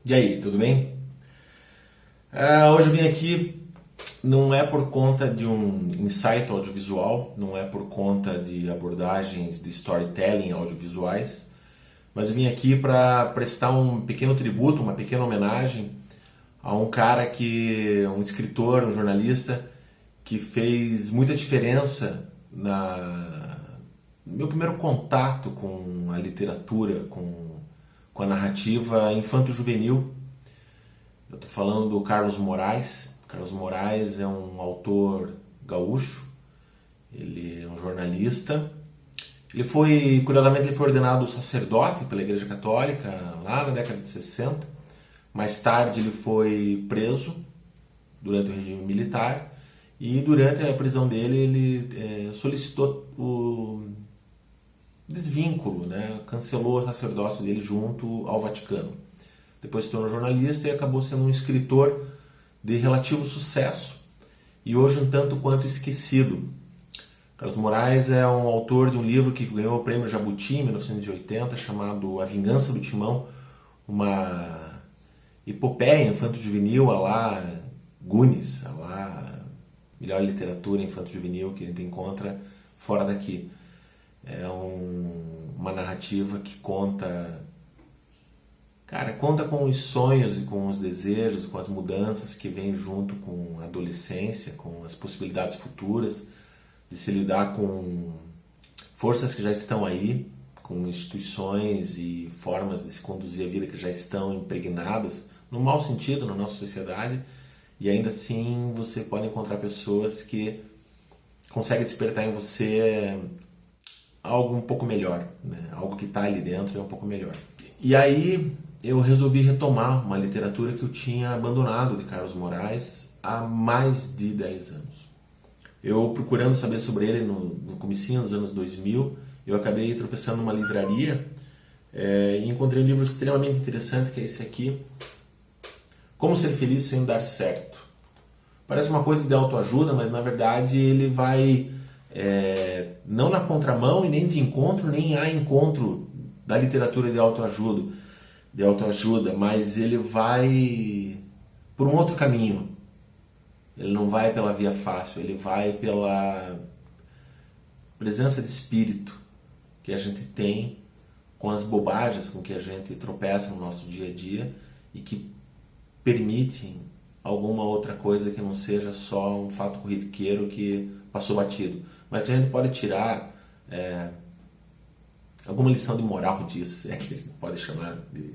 E aí, tudo bem? Hoje eu vim aqui, não é por conta de um insight audiovisual, não é por conta de abordagens de storytelling audiovisuais, mas eu vim aqui para prestar um pequeno tributo, uma pequena homenagem a um cara um escritor, um jornalista, que fez muita diferença no meu primeiro contato com a literatura, com a narrativa infanto-juvenil. Eu estou falando do Carlos Moraes. Carlos Moraes é um autor gaúcho, ele é um jornalista. Curiosamente, ele foi ordenado sacerdote pela Igreja Católica lá na década de 60. Mais tarde ele foi preso durante o regime militar e durante a prisão dele ele solicitou o desvínculo, né? Cancelou o sacerdócio dele junto ao Vaticano. Depois se tornou jornalista e acabou sendo um escritor de relativo sucesso e hoje um tanto quanto esquecido. Carlos Moraes é um autor de um livro que ganhou o prêmio Jabuti em 1980, chamado A Vingança do Timão, uma epopeia infanto-juvenil à la Goonies, à la melhor literatura infanto-juvenil que a gente encontra fora daqui. Uma narrativa que conta com os sonhos e com os desejos, com as mudanças que vêm junto com a adolescência, com as possibilidades futuras de se lidar com forças que já estão aí, com instituições e formas de se conduzir a vida que já estão impregnadas, no mau sentido, na nossa sociedade, e ainda assim você pode encontrar pessoas que conseguem despertar em você algo um pouco melhor, né? Algo que está ali dentro é um pouco melhor. E aí eu resolvi retomar uma literatura que eu tinha abandonado de Carlos Moraes há mais de 10 anos. Eu procurando saber sobre ele no comecinho dos anos 2000, eu acabei tropeçando numa livraria e encontrei um livro extremamente interessante, que é esse aqui, Como Ser Feliz Sem Dar Certo. Parece uma coisa de autoajuda, mas na verdade ele vai não na contramão e nem de encontro, nem a encontro da literatura de autoajuda, mas ele vai por um outro caminho. Ele não vai pela via fácil, ele vai pela presença de espírito que a gente tem com as bobagens com que a gente tropeça no nosso dia a dia e que permitem alguma outra coisa que não seja só um fato corriqueiro que passou batido. Mas que a gente pode tirar alguma lição de moral disso, se é que a gente pode chamar de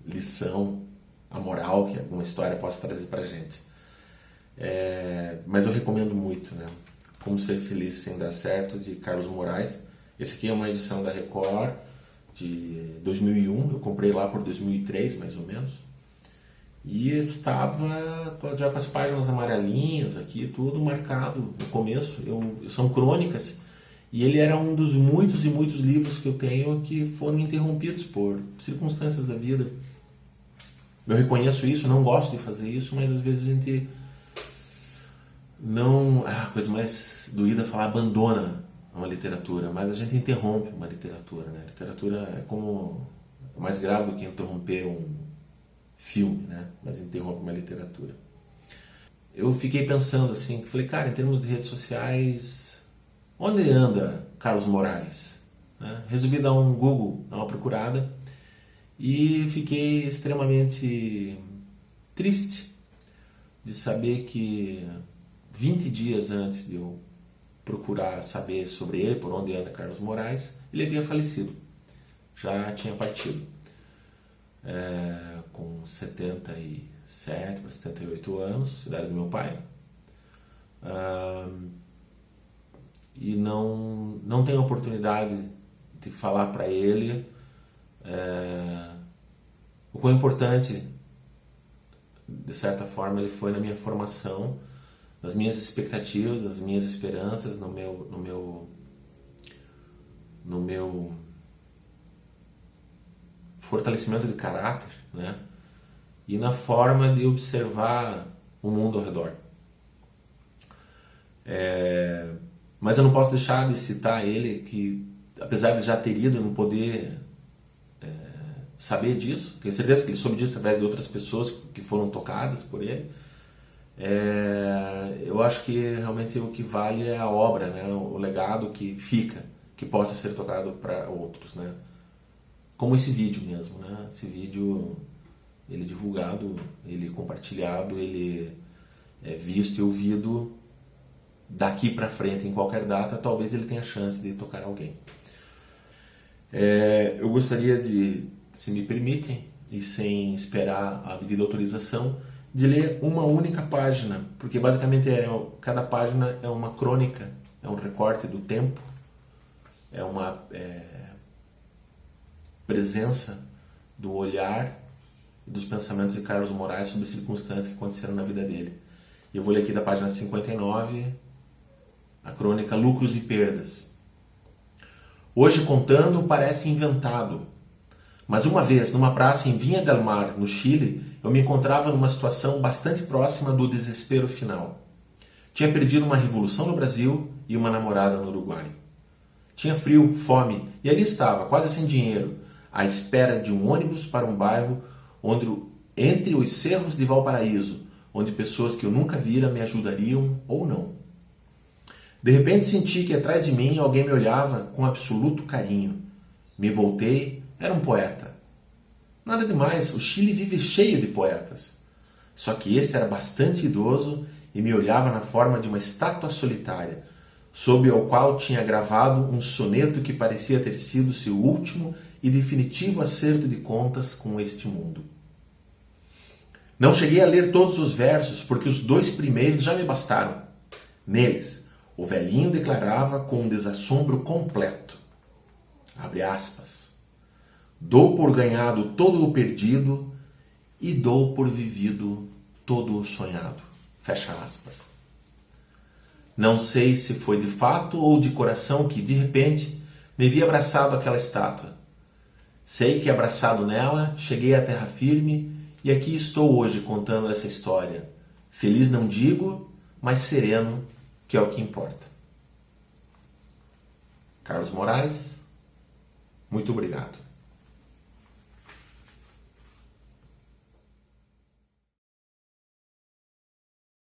lição, a moral que alguma história possa trazer pra gente. Mas eu recomendo muito, né? Como Ser Feliz Sem Dar Certo, de Carlos Moraes. Esse aqui é uma edição da Record de 2001, eu comprei lá por 2003 mais ou menos, e estava já com as páginas amarelinhas aqui, tudo marcado no começo. São crônicas, e ele era um dos muitos e muitos livros que eu tenho que foram interrompidos por circunstâncias da vida. Eu reconheço isso, não gosto de fazer isso, mas às vezes a gente não... A coisa mais doída é falar abandona uma literatura, mas a gente interrompe uma literatura, né? A literatura é mais grave do que interromper um filme, né? Mas interrompe uma literatura. Eu fiquei pensando assim, falei, cara, em termos de redes sociais, onde anda Carlos Moraes? Né? Resolvi dar um Google, dar uma procurada, e fiquei extremamente triste de saber que 20 dias antes de eu procurar saber sobre ele, por onde anda Carlos Moraes, ele havia falecido, já tinha partido, com 77 para 78 anos, idade do meu pai, e não tenho oportunidade de falar para ele o quão importante, de certa forma, ele foi na minha formação, nas minhas expectativas, nas minhas esperanças, no meu fortalecimento de caráter, né? E na forma de observar o mundo ao redor. Mas eu não posso deixar de citar ele, que apesar de já ter ido, não poder saber disso. Tenho certeza que ele soube disso através de outras pessoas que foram tocadas por ele. Eu acho que realmente o que vale é a obra, né? O legado que fica, que possa ser tocado para outros, né? Como esse vídeo mesmo, né? Esse vídeo, ele divulgado, ele compartilhado, ele é visto e ouvido daqui para frente em qualquer data, talvez ele tenha chance de tocar alguém. Eu gostaria de, se me permitem, e sem esperar a devida autorização, de ler uma única página, porque basicamente cada página é uma crônica, é um recorte do tempo, é uma presença do olhar e dos pensamentos de Carlos Moraes sobre circunstâncias que aconteceram na vida dele. Eu vou ler aqui da página 59, a crônica Lucros e Perdas. Hoje contando parece inventado, mas uma vez, numa praça em Vinha del Mar, no Chile, eu me encontrava numa situação bastante próxima do desespero final. Tinha perdido uma revolução no Brasil e uma namorada no Uruguai. Tinha frio, fome, e ali estava, quase sem dinheiro, à espera de um ônibus para um bairro entre os cerros de Valparaíso, onde pessoas que eu nunca vira me ajudariam ou não. De repente senti que atrás de mim alguém me olhava com absoluto carinho. Me voltei, era um poeta. Nada demais, o Chile vive cheio de poetas. Só que este era bastante idoso e me olhava na forma de uma estátua solitária, sob o qual tinha gravado um soneto que parecia ter sido seu último e definitivo acerto de contas com este mundo. Não cheguei a ler todos os versos, porque os 2 primeiros já me bastaram. Neles, o velhinho declarava com um desassombro completo, abre aspas, dou por ganhado todo o perdido e dou por vivido todo o sonhado, fecha aspas. Não sei se foi de fato ou de coração que, de repente, me vi abraçado àquela estátua. Sei que, abraçado nela, cheguei à terra firme e aqui estou hoje contando essa história. Feliz não digo, mas sereno, que é o que importa. Carlos Moraes, muito obrigado.